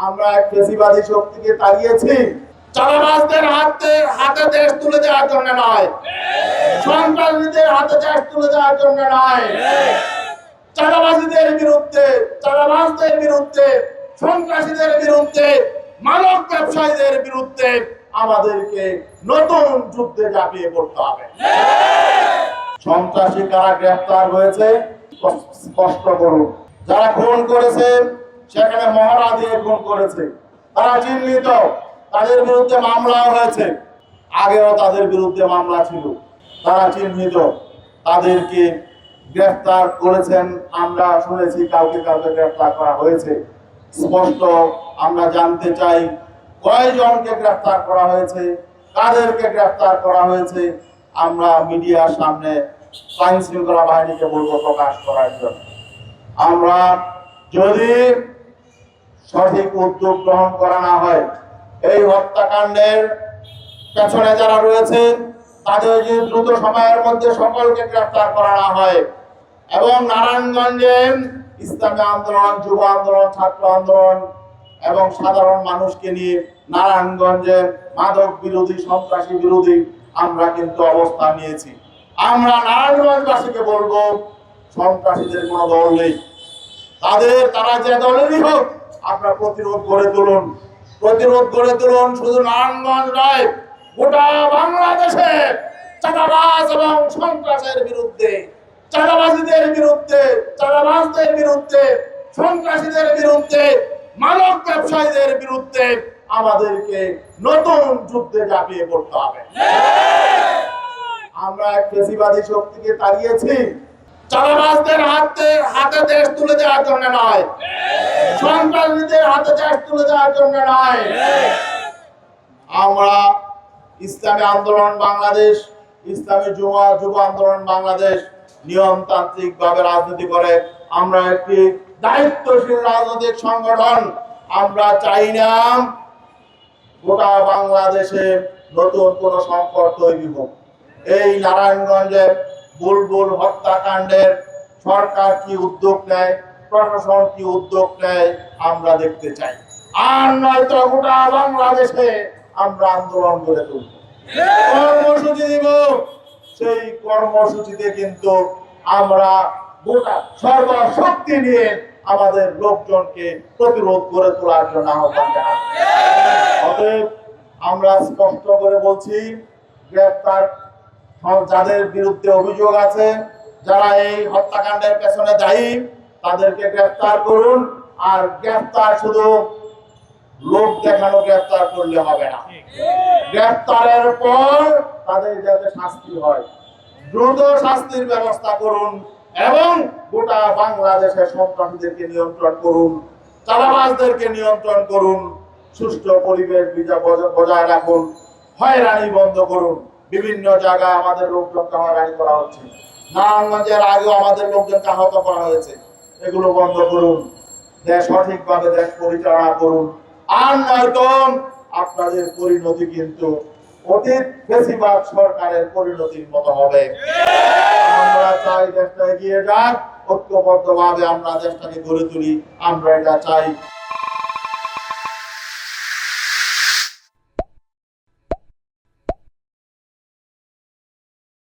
আমরা এক ফেসিবাদী শক্তিকে তাড়িয়েছি, চাঁদাবাজদের হাতে দেশ তুলে দেওয়ার জন্য নয়, সন্ত্রাসীদের হাতে দেশ তুলে দেওয়ার জন্য নয়, চাঁদাবাজীদের বিরুদ্ধে, চাঁদাবাজদের বিরুদ্ধে, সন্ত্রাসীদের বিরুদ্ধে, মাদক ব্যবসায়ীদের বিরুদ্ধে আমাদেরকে নতুন যুদ্ধে ঝাঁপিয়ে পড়তে হবে। সন্ত্রাসী কারা গ্রেফতার হয়েছে স্পষ্ট করুন। যারা খুন করেছে সেখানে মহড়া দিয়ে খুন করেছে, তারা চিহ্নিত, তাদের বিরুদ্ধে মামলা হয়েছে, আগেও তাদের বিরুদ্ধে মামলা ছিল, তারা চিহ্নিত, তাদেরকে গ্রেফতার করেছেন। আমরা শুনেছি কাউকে কাউকে গ্রেফতার করা হয়েছে। স্পষ্ট আমরা জানতে চাই কয়জনকে গ্রেফতার করা হয়েছে, কাদেরকে গ্রেফতার করা হয়েছে। আমরা মিডিয়ার সামনে আইন শৃঙ্খলা বাহিনীকে বলবো প্রকাশ করার জন্য। আমরা যদি সঠিক উদ্যোগ গ্রহণ করা না হয়, এই হত্যাকাণ্ডের পেছনে যারা রয়েছে তাদের যে দ্রুত সময়ের মধ্যে সকলকে গ্রেফতার করা না হয় এবং নারায়ণগঞ্জে ইসলামী আন্দোলন, যুব আন্দোলন, ছাত্র আন্দোলন এবং সাধারণ মানুষকে নিয়ে নারায়ণগঞ্জে মাদক বিরোধী, সন্ত্রাসী বিরোধী আমরা কিন্তু অবস্থান নিয়েছি। আমরা নারায়ণগঞ্জবাসীকে বলবো সন্ত্রাসীদের কোনো দল নেই, তারা যে দলেরই হোক আপনারা প্রতিরোধ গড়ে তুলুন, প্রতিরোধ গড়ে তুলুন। শুধু নারায়ণগঞ্জ নয়, গোটা বাংলাদেশে চাঁদাবাজ এবং সন্ত্রাসের বিরুদ্ধে, চাঁদাবাজীদের বিরুদ্ধে, চাঁদাবাজদের বিরুদ্ধে, সন্ত্রাসীদের বিরুদ্ধে, মাদক ব্যবসায়ীদের বিরুদ্ধে আমাদেরকে নতুন যুদ্ধে ঝাঁপিয়ে পড়তে হবে। আমরা এক ফেসিবাদী শক্তিকে তাড়িয়েছি, চাঁদাবাজদের হাতে দেশ তুলে দেওয়ার জন্য নয়, সন্ত্রাসীদের হাতে দেশ তুলে দেওয়ার জন্য নয়। আমরা ইসলামী আন্দোলন বাংলাদেশ, ইসলামী যুব আন্দোলন বাংলাদেশ নিয়মতান্ত্রিক ভাবে রাজনীতি করে আমরা একটি দায়িত্বশীল রাজনৈতিক সংগঠন। আমরা চাই না গোটা বাংলাদেশে নতুন কোন সংকট তৈরি হোক। এই নারায়ণগঞ্জে বুলবুল হত্যাকাণ্ডের সরকার কি উদ্যোগ নেয়, প্রশাসন কি উদ্যোগ নেয় আমরা দেখতে চাই। আর নয়তো গোটা বাংলাদেশে আমরা আন্দোলন গড়ে তুলব, কর্মসূচি দিব। সেই কর্মসূচিতে কিন্তু আমরা গোটা সর্বশক্তি নিয়ে আমাদের লোকজনকে প্রতিরোধ করে তোলার জন্য আহ্বান জানাবো। অতএব আমরা স্পষ্ট করে বলছি, গ্রেফতার যাদের বিরুদ্ধে অভিযোগ আছে, যারা এই হত্যাকাণ্ডের পেছনে দায়ী, তাদেরকে গ্রেফতার করুন। আর গ্রেফতার শুধু লোক দেখানো গ্রেফতার করলে হবে না, গ্রেফতারের পর তাদের যাতে শাস্তি হয়, দ্রুত শাস্তির ব্যবস্থা করুন এবং গোটা বাংলাদেশের সন্ত্রাসীদেরকে নিয়ন্ত্রণ করুন, চাঁদাবাজদেরকে নিয়ন্ত্রণ করুন, সুষ্ঠু পরিবেশ বজায় রাখুন, হয়রানি বন্ধ করুন। বিভিন্ন জায়গায় আমাদের লোকজনকে হয়রানি করা হচ্ছে, নারায়ণগঞ্জের আগেও আমাদের লোকজনকে আহত করা হয়েছে, এগুলো বন্ধ করুন, দেশ সঠিকভাবে দেশ পরিচালনা করুন। আর নয়তো আপনাদের পরিণতি কিন্তু অতীত ফেসিবাদ সরকারের পরিণতির মতো হবে। আমরা চাই দেশটা এগিয়ে যাক, ঐক্যবদ্ধভাবে আমরা দেশটাকে গড়ে তুলি, আমরা এটা চাই।